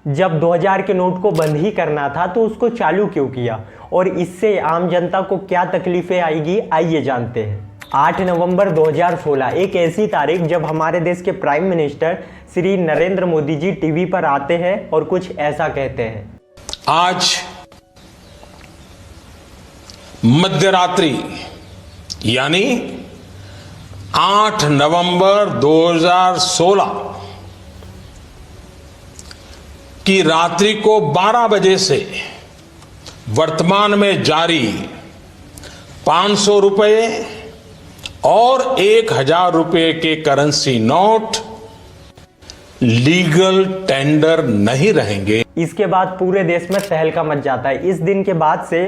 जब 2000 के नोट को बंद ही करना था तो उसको चालू क्यों किया और इससे आम जनता को क्या तकलीफें आएगी, आइए जानते हैं। 8 नवंबर 2016 एक ऐसी तारीख जब हमारे देश के prime minister Shri Narendra Modi ji TV पर आते हैं और कुछ ऐसा कहते हैं। आज मध्यरात्रि यानी 8 नवंबर 2016 की रात्रि को 12 बजे से वर्तमान में जारी 500 रुपये और 1000 रुपये के करेंसी नोट लीगल टेंडर नहीं रहेंगे। इसके बाद पूरे देश में तहलका मच जाता है। इस दिन के बाद से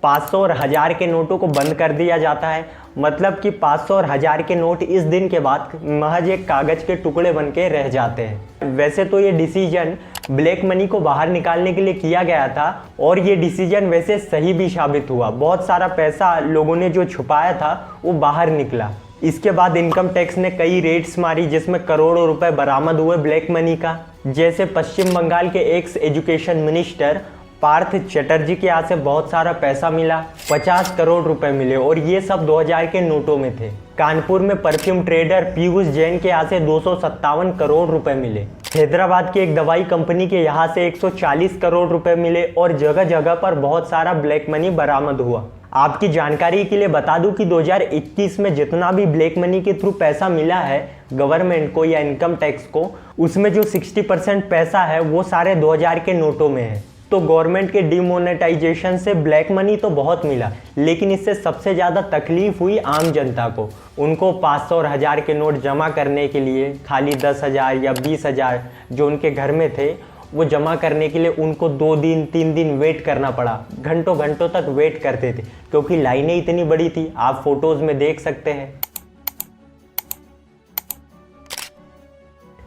500 और 1000 के नोटों को बंद कर दिया जाता है। मतलब कि 500 और 1000 के नोट इस दिन के बाद महज एक कागज के टुकड़े बन के रह जाते हैं। वैसे तो ये डिसीजन ब्लैक मनी को बाहर निकालने के लिए किया गया था और ये डिसीजन वैसे सही भी साबित हुआ। बहुत सारा पैसा लोगों ने जो छुपाया था वो बाहर निकला। इसके बाद इनकम टैक्स ने कई रेड्स मारी जिसमें करोड़ों रुपए बरामद हुए ब्लैक मनी का। जैसे पश्चिम बंगाल के ex education minister Partha Chatterjee के यहाँ से बहुत सारा पैसा मिला, 50 करोड़ रुपए मिले और ये सब 2000 के नोटों में थे। कानपुर में परफ्यूम ट्रेडर पीयूष जैन के यहाँ से 257 करोड़ रुपए मिले। हैदराबाद की एक दवाई कंपनी के यहाँ से 140 करोड़ रुपए मिले और जगह जगह पर बहुत सारा ब्लैक मनी बरामद हुआ। आपकी जानकारी के लिए बता दूं कि 2021 में जितना भी ब्लैक मनी के थ्रू पैसा मिला है गवर्नमेंट को या इनकम टैक्स को, उसमें जो 60% पैसा है वो सारे 2000 के नोटों में है। तो गवर्नमेंट के डिमोनेटाइजेशन से ब्लैक मनी तो बहुत मिला, लेकिन इससे सबसे ज़्यादा तकलीफ हुई आम जनता को। उनको 500 और 1000 के नोट जमा करने के लिए खाली 10,000 या 20,000 जो उनके घर में थे वो जमा करने के लिए उनको 2 दिन 3 दिन वेट करना पड़ा। घंटों घंटों तक वेट करते थे क्योंकि लाइनें इतनी बड़ी थी, आप फोटोज़ में देख सकते हैं।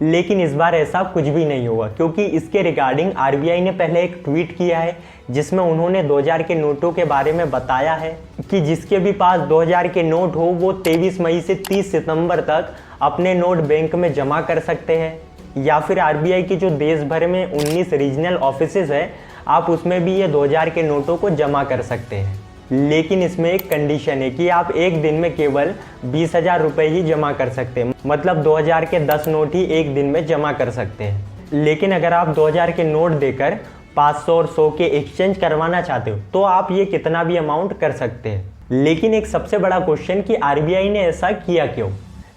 लेकिन इस बार ऐसा कुछ भी नहीं हुआ क्योंकि इसके रिगार्डिंग आरबीआई ने पहले एक ट्वीट किया है जिसमें उन्होंने 2000 के नोटों के बारे में बताया है कि जिसके भी पास 2000 के नोट हो वो 23 मई से 30 सितंबर तक अपने नोट बैंक में जमा कर सकते हैं। या फिर आरबीआई की जो देश भर में 19 रीजनल ऑफिसेज है आप उसमें भी ये 2000 के नोटों को जमा कर सकते हैं। लेकिन इसमें एक कंडीशन है कि आप एक दिन में केवल 20,000 रुपये ही जमा कर सकते हैं। मतलब 2000 के 10 नोट ही एक दिन में जमा कर सकते हैं। लेकिन अगर आप 2000 के नोट देकर 500 और 100 के एक्सचेंज करवाना चाहते हो तो आप ये कितना भी अमाउंट कर सकते हैं। लेकिन एक सबसे बड़ा क्वेश्चन कि आरबीआई ने ऐसा किया क्यों।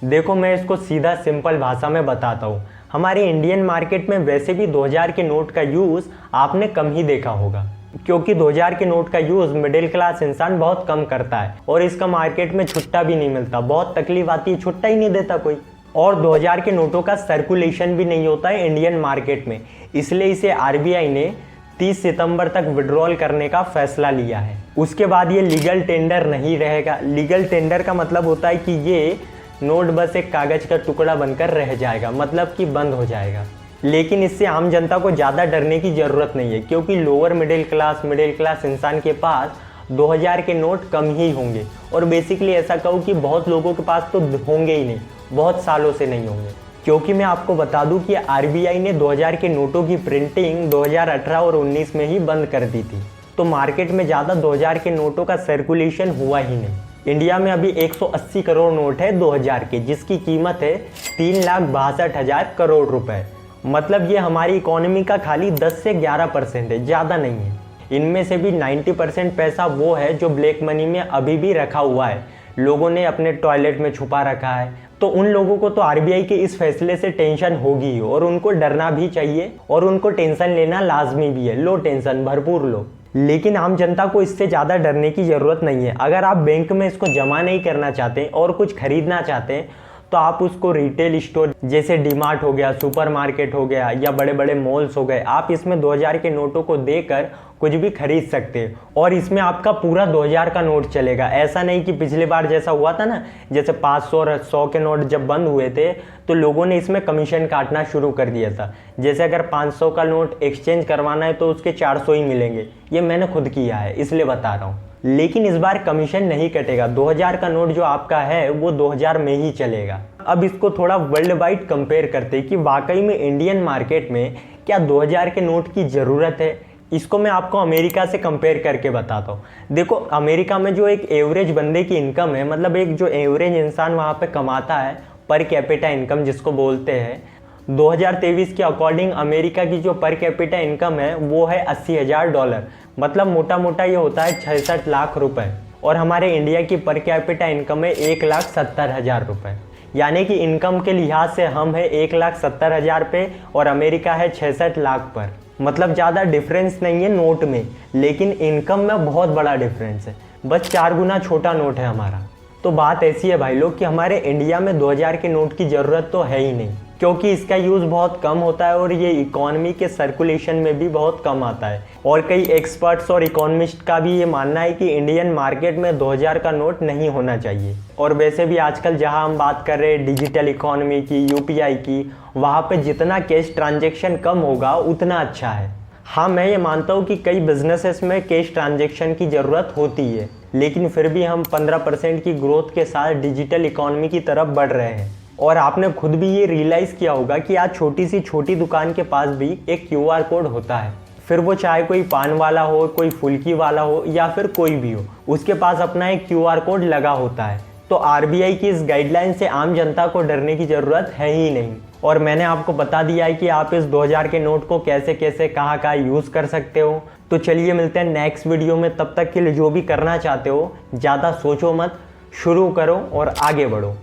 देखो मैं इसको सीधा सिंपल भाषा में बताता हूँ। हमारे इंडियन मार्केट में वैसे भी 2000 के नोट का यूज़ आपने कम ही देखा होगा क्योंकि 2000 के नोट का यूज़ मिडिल क्लास इंसान बहुत कम करता है और इसका मार्केट में छुट्टा भी नहीं मिलता। बहुत तकलीफ आती है, छुट्टा ही नहीं देता कोई। और 2000 के नोटों का सर्कुलेशन भी नहीं होता है इंडियन मार्केट में, इसलिए इसे आरबीआई ने 30 सितंबर तक विड्रॉल करने का फैसला लिया है। उसके बाद ये लीगल टेंडर नहीं रहेगा। लीगल टेंडर का मतलब होता है कि ये नोट बस एक कागज का टुकड़ा बनकर रह जाएगा, मतलब कि बंद हो जाएगा। लेकिन इससे आम जनता को ज़्यादा डरने की ज़रूरत नहीं है क्योंकि लोअर मिडिल क्लास इंसान के पास 2000 के नोट कम ही होंगे। और बेसिकली ऐसा कहूँ कि बहुत लोगों के पास तो होंगे ही नहीं, बहुत सालों से नहीं होंगे। क्योंकि मैं आपको बता दूं कि आरबीआई ने 2000 के नोटों की प्रिंटिंग 2018 और 19 में ही बंद कर दी थी। तो मार्केट में ज़्यादा 2000 के नोटों का सर्कुलेशन हुआ ही नहीं। इंडिया में अभी 180 करोड़ नोट है 2000 के, जिसकी कीमत है 3,62,000 करोड़ रुपए। मतलब ये हमारी इकोनॉमी का खाली 10 से 11% है, ज़्यादा नहीं है। इनमें से भी 90% पैसा वो है जो ब्लैक मनी में अभी भी रखा हुआ है, लोगों ने अपने टॉयलेट में छुपा रखा है। तो उन लोगों को तो आरबीआई के इस फैसले से टेंशन होगी और उनको डरना भी चाहिए और उनको टेंशन लेना लाजमी भी है। लो टेंशन, भरपूर लो। लेकिन आम जनता को इससे ज़्यादा डरने की ज़रूरत नहीं है। अगर आप बैंक में इसको जमा नहीं करना चाहते और कुछ खरीदना चाहते हैं तो आप उसको रिटेल स्टोर जैसे डीमार्ट हो गया, सुपरमार्केट हो गया या बड़े बड़े मॉल्स हो गए, आप इसमें 2000 के नोटों को देकर कुछ भी खरीद सकते हैं और इसमें आपका पूरा 2000 का नोट चलेगा। ऐसा नहीं कि पिछले बार जैसा हुआ था ना, जैसे 500 और 100 के नोट जब बंद हुए थे तो लोगों ने इसमें कमीशन काटना शुरू कर दिया था। जैसे अगर 500 का नोट एक्सचेंज करवाना है तो उसके 400 ही मिलेंगे। ये मैंने खुद किया है इसलिए बता रहा हूँ। लेकिन इस बार कमीशन नहीं कटेगा। 2000 का नोट जो आपका है वो 2000 में ही चलेगा। अब इसको थोड़ा वर्ल्ड वाइड कंपेयर करते हैं कि वाकई में इंडियन मार्केट में क्या 2000 के नोट की ज़रूरत है? इसको मैं आपको अमेरिका से कंपेयर करके बताता हूँ। देखो, अमेरिका में जो एक एवरेज बंदे की इनकम है, मतलब एक जो एवरेज इंसान वहाँ पे कमाता है, पर कैपिटा इनकम जिसको बोलते हैं, 2023 के अकॉर्डिंग अमेरिका की जो पर कैपिटा इनकम है वो है $80,000, मतलब मोटा मोटा ये होता है 66 लाख रुपए। और हमारे इंडिया की पर कैपिटा इनकम है 1,70,000 रुपये, यानी कि इनकम के लिहाज से हम है 1,70,000 पे और अमेरिका है 66 लाख पर। मतलब ज़्यादा डिफरेंस नहीं है नोट में, लेकिन इनकम में बहुत बड़ा डिफरेंस है, बस 4 गुना छोटा नोट है हमारा। तो बात ऐसी है भाई लोग कि हमारे इंडिया में 2000 के नोट की ज़रूरत तो है ही नहीं, क्योंकि इसका यूज़ बहुत कम होता है और ये इकोनॉमी के सर्कुलेशन में भी बहुत कम आता है। और कई एक्सपर्ट्स और इकोनॉमिस्ट का भी ये मानना है कि इंडियन मार्केट में 2000 का नोट नहीं होना चाहिए। और वैसे भी आजकल जहां हम बात कर रहे हैं डिजिटल इकोनॉमी की, यूपीआई की, वहाँ पे जितना कैश ट्रांजेक्शन कम होगा उतना अच्छा है। हाँ, मैं ये मानता हूँ कि कई बिजनेसेस में कैश ट्रांजेक्शन की ज़रूरत होती है, लेकिन फिर भी हम 15% की ग्रोथ के साथ डिजिटल इकोनॉमी की तरफ बढ़ रहे हैं। और आपने खुद भी ये रियलाइज़ किया होगा कि आज छोटी सी छोटी दुकान के पास भी एक QR कोड होता है, फिर वो चाहे कोई पान वाला हो, कोई फुल्की वाला हो या फिर कोई भी हो, उसके पास अपना एक QR कोड लगा होता है। तो RBI की इस गाइडलाइन से आम जनता को डरने की ज़रूरत है ही नहीं। और मैंने आपको बता दिया है कि आप इस 2000 के नोट को कैसे कैसे कहाँ कहाँ यूज़ कर सकते हो। तो चलिए मिलते हैं नेक्स्ट वीडियो में, तब तक के लिए जो भी करना चाहते हो ज़्यादा सोचो मत, शुरू करो और आगे बढ़ो।